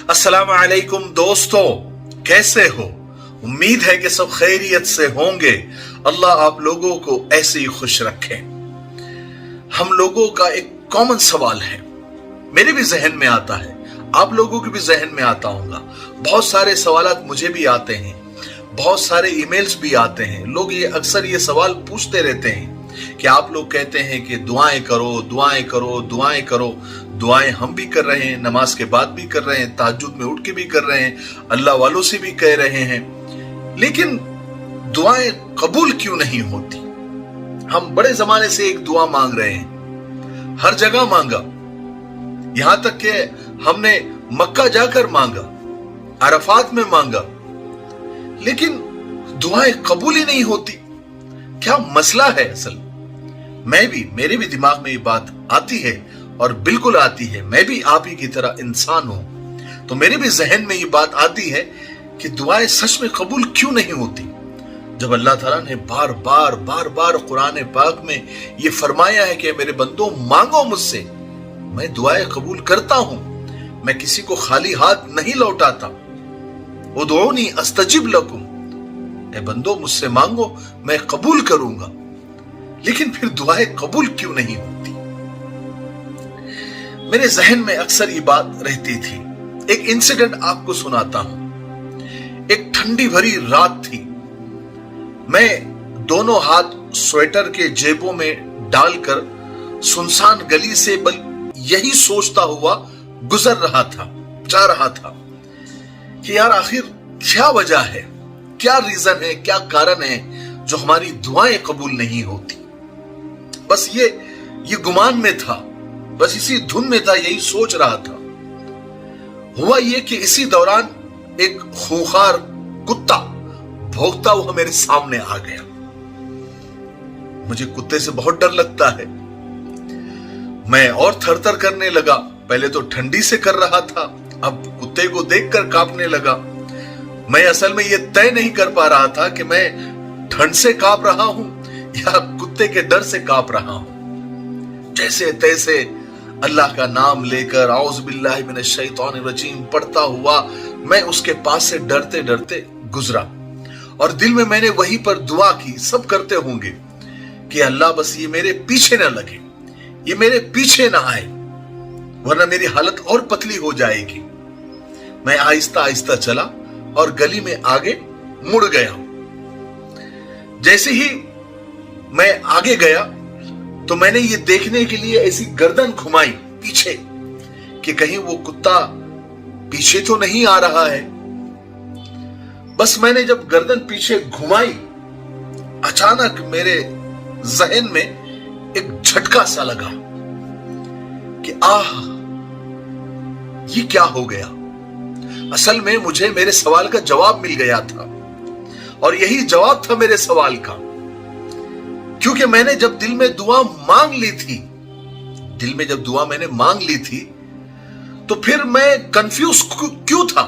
अस्सलाम वालेकुम दोस्तों, कैसे हो? उम्मीद है कि सब खैरियत से होंगे। अल्लाह आप लोगों को ऐसे ही खुश रखे। हम लोगों का एक कॉमन सवाल है, मेरे भी जहन में आता है, आप लोगों के भी जहन में आता होगा। बहुत सारे सवालात मुझे भी आते हैं, बहुत सारे ईमेल्स भी आते हैं। लोग ये अक्सर ये सवाल पूछते रहते हैं कि आप लोग कहते हैं कि दुआएं करो, दुआएं करो, दुआएं करो। दुआएं हम भी कर रहे हैं, नमाज के बाद भी कर रहे हैं, तहज्जुद में उठ के भी कर रहे हैं, अल्लाह वालों से भी कह रहे हैं, लेकिन दुआएं कबूल क्यों नहीं होती? हम बड़े जमाने से एक दुआ मांग रहे हैं, हर जगह मांगा, यहां तक कि हमने मक्का जाकर मांगा, अरफात में मांगा, लेकिन दुआएं कबूल ही नहीं होती। क्या मसला है? असल मेरे भी दिमाग में ये बात आती है और बिल्कुल आती है। मैं भी आप ही की तरह इंसान हूं, तो मेरे भी जहन में ये बात आती है कि दुआएं सच में कबूल क्यों नहीं होती, जब अल्लाह ताला ने बार बार कुरान पाक में ये फरमाया है कि मेरे बंदों मांगो मुझसे, मैं दुआएं कबूल करता हूं, मैं किसी को खाली हाथ नहीं लौटाता। उदऊनी अस्तजिब लकुम, ए बंदो मुझसे मांगो, मैं कबूल करूंगा। लेकिन फिर दुआएं कबूल क्यों नहीं होती? मेरे जहन में अक्सर ये बात रहती थी। एक इंसिडेंट आपको सुनाता हूं। एक ठंडी भरी रात थी, मैं दोनों हाथ स्वेटर के जेबों में डालकर सुनसान गली से बल यही सोचता हुआ गुजर रहा था, जा रहा था कि यार आखिर क्या वजह है, क्या रीजन है, क्या कारण है जो हमारी दुआएं कबूल नहीं होती। बस ये गुमान में था, बस इसी धुन में था, यही सोच रहा था। हुआ ये कि इसी दौरान एक खूंखार कुत्ता भौंकता हुआ मेरे सामने आ गया। मुझे कुत्ते से बहुत डर लगता है, मैं और थरथर करने लगा। पहले तो ठंडी से कर रहा था, अब कुत्ते को देखकर कांपने लगा। मैं असल में यह तय नहीं कर पा रहा था कि मैं ठंड से कांप रहा हूं या कुत्ते के डर से कांप रहा हूं। जैसे तैसे अल्लाह का नाम लेकर औज़ बिल्लाहि मिनश शैतानिर रजीम पढ़ता हुआ मैं उसके पास से डरते डरते गुजरा, और दिल में मैंने वहीं पर दुआ की, सब करते होंगे, कि अल्लाह बस ये मेरे पीछे ना लगे, ये मेरे पीछे ना आए, वरना मेरी हालत और पतली हो जाएगी। मैं आहिस्ता आहिस्ता चला और गली में आगे मुड़ गया। जैसे ही मैं आगे गया तो मैंने ये देखने के लिए ऐसी गर्दन घुमाई पीछे कि कहीं वो कुत्ता पीछे तो नहीं आ रहा है। बस मैंने जब गर्दन पीछे घुमाई, अचानक मेरे जहन में एक झटका सा लगा कि आह, ये क्या हो गया। असल में मुझे मेरे सवाल का जवाब मिल गया था, और यही जवाब था मेरे सवाल का, क्योंकि मैंने जब दिल में दुआ मांग ली थी, दिल में जब दुआ मैंने मांग ली थी, तो फिर मैं कंफ्यूज क्यों था,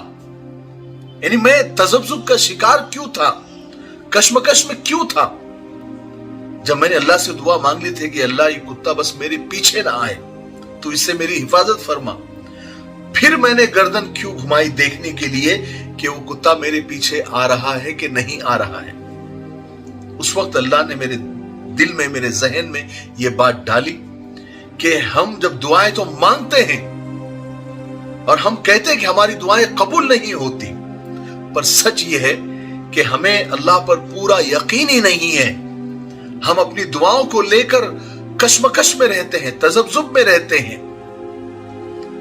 यानी मैं तजब्जुब का शिकार क्यों था, कश्मकश में क्यों था, जब मैंने अल्लाह से दुआ मांग ली थी कि अल्लाह ये कुत्ता बस मेरे पीछे ना आए, तो इससे मेरी हिफाजत फरमा। फिर मैंने गर्दन क्यों घुमाई देखने के लिए कि वो कुत्ता मेरे पीछे आ रहा है कि नहीं आ रहा है। उस वक्त अल्लाह ने मेरे दिल में, मेरे जहन में ये बात डाली कि हम जब दुआएं तो मांगते हैं और हम कहते हैं कि हमारी दुआएं कबूल नहीं होती, पर सच ये है कि हमें अल्लाह पर पूरा यकीन ही नहीं है। हम अपनी दुआओं को लेकर कश्मकश में रहते हैं, तजब्जुब में रहते हैं।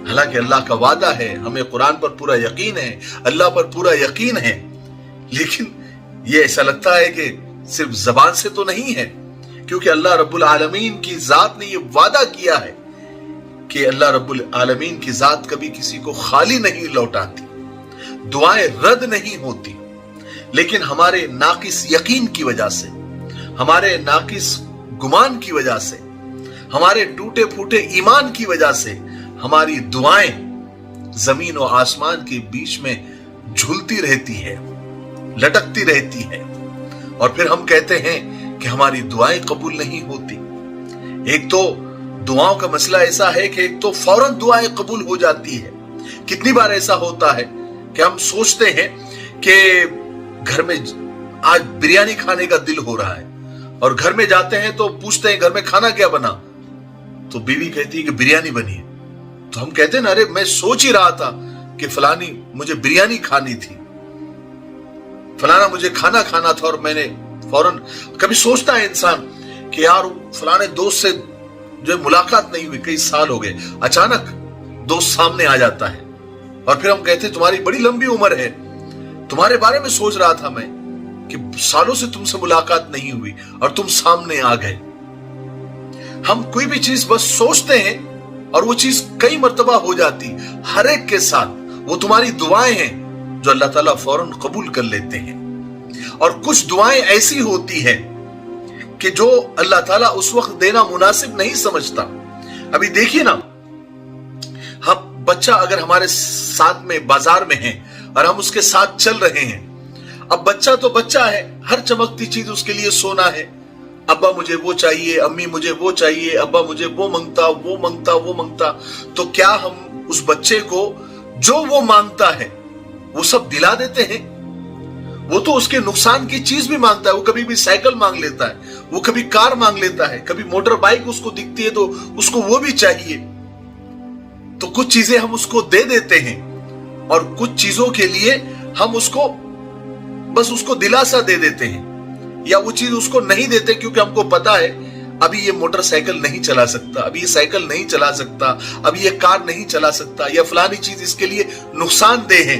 हालांकि अल्लाह का वादा है, हमें कुरान पर पूरा यकीन है, अल्लाह पर पूरा यकीन है, लेकिन ये ऐसा लगता है कि सिर्फ जबान से तो नहीं है, क्योंकि अल्लाह रब्बुल आलमीन की जात ने ये वादा किया है कि अल्लाह रब्बुल आलमीन की जात कभी किसी को खाली नहीं लौटाती, दुआएं रद्द नहीं होती। लेकिन हमारे नाकिस यकीन की वजह से, हमारे नाकिस गुमान की वजह से, हमारे टूटे फूटे ईमान की वजह से हमारी दुआएं जमीन और आसमान के बीच में झूलती रहती है, लटकती रहती है, और फिर हम कहते हैं कि हमारी दुआएं कबूल नहीं होती। एक तो दुआओं का मसला ऐसा है कि एक तो फौरन दुआएं कबूल हो जाती है, कितनी बार ऐसा होता है कि हम सोचते हैं कि घर में आज बिरयानी खाने का दिल हो रहा है, और घर में जाते हैं तो पूछते हैं घर में खाना क्या बना, तो बीवी कहती है कि बिरयानी बनी है। तो हम कहते हैं ना, अरे मैं सोच ही रहा था कि फलानी मुझे बिरयानी खानी थी, फलाना मुझे खाना खाना था, और मैंने फौरन। कभी सोचता है इंसान कि यार फलाने दोस्त से जो मुलाकात नहीं हुई, कई साल हो गए, अचानक दोस्त सामने आ जाता है, और फिर हम कहते हैं तुम्हारी बड़ी लंबी उम्र है, तुम्हारे बारे में सोच रहा था मैं कि सालों से तुमसे मुलाकात नहीं हुई और तुम सामने आ गए। हम कोई भी चीज बस सोचते हैं और वो चीज कई मर्तबा हो जाती, हर एक के साथ। वो तुम्हारी दुआएं हैं जो अल्लाह ताला फौरन कबूल कर लेते हैं, और कुछ दुआएं ऐसी होती हैं कि जो अल्लाह ताला उस वक्त देना मुनासिब नहीं समझता। अभी देखिए ना, हम बच्चा अगर हमारे साथ में बाजार में है और हम उसके साथ चल रहे हैं, अब बच्चा तो बच्चा है, हर चमकती चीज उसके लिए सोना है। अब्बा मुझे वो चाहिए, अम्मी मुझे वो चाहिए, अब्बा मुझे वो मांगता, वो मांगता, वो मांगता। तो क्या हम उस बच्चे को जो वो मांगता है वो सब दिला देते हैं? वो तो उसके नुकसान की चीज भी मांगता है। वो कभी भी साइकिल मांग लेता है, वो कभी कार मांग लेता है, कभी मोटर बाइक उसको दिखती है तो उसको वो भी चाहिए। तो कुछ चीजें हम उसको दे देते हैं, और कुछ चीजों के लिए हम उसको बस उसको दिलासा दे देते हैं, या वो चीज उसको नहीं देते क्योंकि हमको पता है अभी ये मोटरसाइकिल नहीं चला सकता, अभी ये साइकिल नहीं चला सकता, अभी ये कार नहीं चला सकता, या फलानी चीज इसके लिए नुकसानदेह है।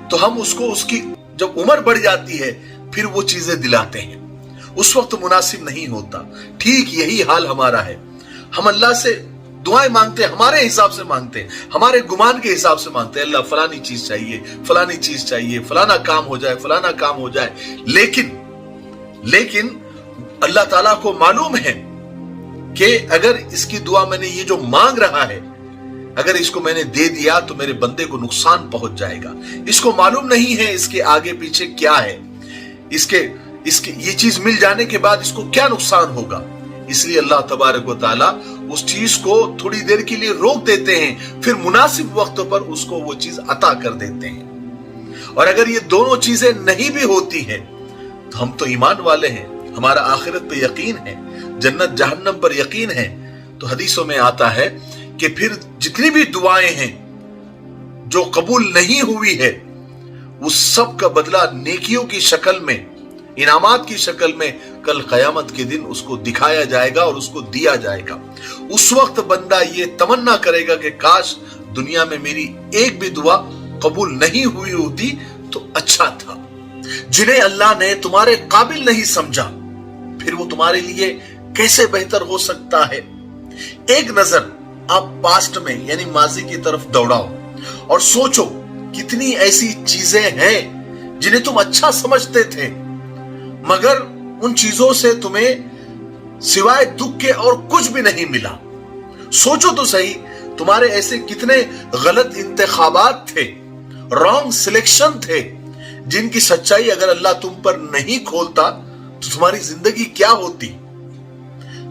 तो हम उसको उसकी जब उम्र बढ़ जाती है फिर वो चीजें दिलाते हैं, उस वक्त मुनासिब नहीं होता। ठीक यही हाल हमारा है। हम अल्लाह से दुआएं मांगते हैं, हमारे हिसाब से मांगते हैं, हमारे गुमान के हिसाब से मांगते हैं, अल्लाह फलानी चीज चाहिए, फलानी चीज चाहिए, फलाना काम हो जाए, फलाना काम हो जाए। लेकिन अल्लाह ताला को मालूम है कि अगर इसकी दुआ मैंने ये जो मांग रहा है, अगर इसको मैंने दे दिया तो मेरे बंदे को नुकसान पहुंच जाएगा। इसको मालूम नहीं है इसके आगे पीछे क्या है, इसके ये चीज मिल जाने के बाद इसको क्या नुकसान होगा। इसलिए अल्लाह तबारक व तआला उस चीज को थोड़ी देर के लिए रोक देते हैं, फिर मुनासिब वक्त पर उसको वो चीज अता कर देते हैं। और अगर ये दोनों चीजें नहीं भी होती है तो हम तो ईमान वाले हैं, हमारा आखिरत पे यकीन है, जन्नत जहन्नम पर यकीन है। तो हदीसों में आता है कि फिर जितनी भी दुआएं हैं जो कबूल नहीं हुई है, उस सब का बदला नेकियों की शक्ल में, इनामात की शक्ल में कल कयामत के दिन उसको दिखाया जाएगा और उसको दिया जाएगा। उस वक्त बंदा ये तमन्ना करेगा कि काश दुनिया में मेरी एक भी दुआ कबूल नहीं हुई होती तो अच्छा था। जिन्हें अल्लाह ने तुम्हारे काबिल नहीं समझा, फिर वो तुम्हारे लिए कैसे बेहतर हो सकता है। एक नजर आप पास्ट में यानी माजी की तरफ दौड़ाओ और सोचो कितनी ऐसी चीजें हैं जिन्हें तुम अच्छा समझते थे, मगर उन चीजों से तुम्हें सिवाय दुख के और कुछ भी नहीं मिला। सोचो तो सही, तुम्हारे ऐसे कितने गलत इंतखाबात थे, रॉन्ग सिलेक्शन थे, जिनकी सच्चाई अगर अल्लाह तुम पर नहीं खोलता तो तुम्हारी जिंदगी क्या होती।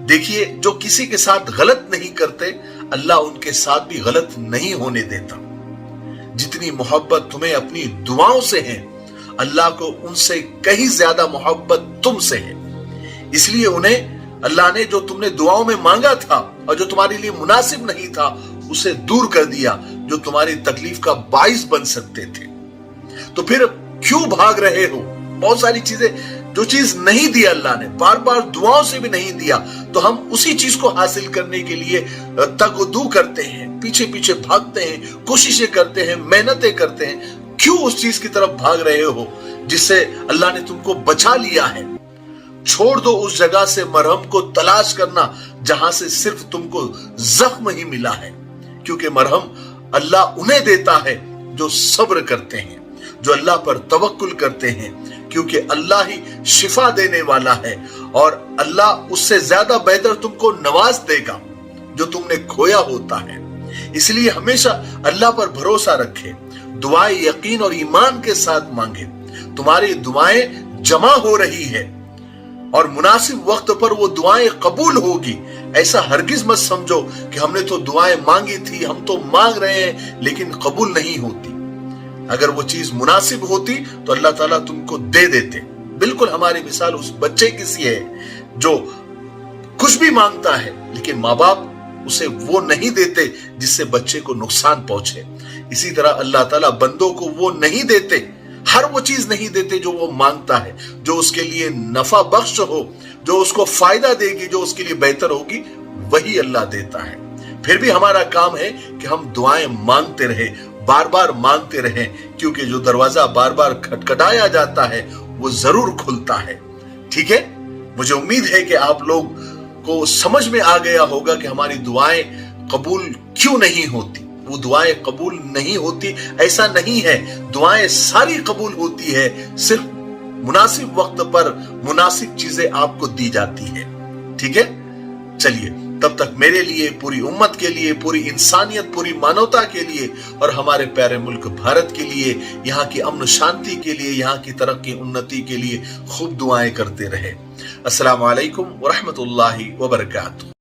देखिए, जो किसी के साथ गलत नहीं करते अल्लाह उनके साथ भी गलत नहीं होने देता। जितनी मोहब्बत तुम्हें अपनी दुआओं से है, अल्लाह को उनसे कहीं ज्यादा मोहब्बत तुमसे है। इसलिए उन्हें अल्लाह ने जो तुमने दुआओं में मांगा था और जो तुम्हारे लिए मुनासिब नहीं था उसे दूर कर दिया, जो तुम्हारी तकलीफ का बाइस बन सकते थे। तो फिर क्यों भाग रहे हो? बहुत सारी चीजें, जो चीज नहीं दिया अल्लाह ने, बार बार दुआओं से भी नहीं दिया, तो हम उसी चीज को हासिल करने के लिए तगदू करते हैं, पीछे पीछे भागते हैं, कोशिशें करते हैं, मेहनतें करते हैं। क्यों उस चीज की तरफ भाग रहे हो जिससे अल्लाह ने तुमको बचा लिया है? छोड़ दो उस जगह से मरहम को तलाश करना जहां से सिर्फ तुमको जख्म ही मिला है, क्योंकि मरहम अल्लाह उन्हें देता है जो सब्र करते हैं, जो अल्लाह पर तवक्कुल करते हैं, क्योंकि अल्लाह ही शिफा देने वाला है और अल्लाह उससे ज्यादा बेहतर तुमको नवाज देगा जो तुमने खोया होता है। इसलिए हमेशा अल्लाह पर भरोसा रखे, दुआएं यकीन और ईमान के साथ मांगे। तुम्हारी दुआएं जमा हो रही है और मुनासिब वक्त पर वो दुआएं कबूल होगी। ऐसा हरगिज मत समझो कि हमने तो दुआएं मांगी थी, हम तो मांग रहे हैं लेकिन कबूल नहीं होती। अगर वो चीज मुनासिब होती तो अल्लाह ताला तुमको दे देते। बिल्कुल हमारी मिसाल उस बच्चे की सी है जो कुछ भी मांगता है लेकिन माँ बाप उसे वो नहीं देते जिससे बच्चे को नुकसान पहुंचे। इसी तरह अल्लाह ताला बंदों को वो नहीं देते, हर वो चीज नहीं देते जो वो मांगता है, जो उसके लिए नफा बख्श हो, जो उसको फायदा देगी, जो उसके लिए बेहतर होगी, वही अल्लाह देता है। फिर भी हमारा काम है कि हम दुआएं मांगते रहे, बार बार मांगते रहे, क्योंकि जो दरवाजा बार बार खटखटाया जाता है वो जरूर खुलता है। ठीक है, मुझे उम्मीद है कि आप लोग को समझ में आ गया होगा कि हमारी दुआएं कबूल क्यों नहीं होती। वो दुआएं कबूल नहीं होती ऐसा नहीं है, दुआएं सारी कबूल होती है, सिर्फ मुनासिब वक्त पर मुनासिब चीजें आपको दी जाती है। ठीक है, चलिए तब तक मेरे लिए, पूरी उम्मत के लिए, पूरी इंसानियत, पूरी मानवता के लिए और हमारे प्यारे मुल्क भारत के लिए, यहाँ की अमन शांति के लिए, यहाँ की तरक्की उन्नति के लिए खूब दुआएं करते रहे। अस्सलाम वालेकुम व रहमतुल्लाहि व बरकातुहू।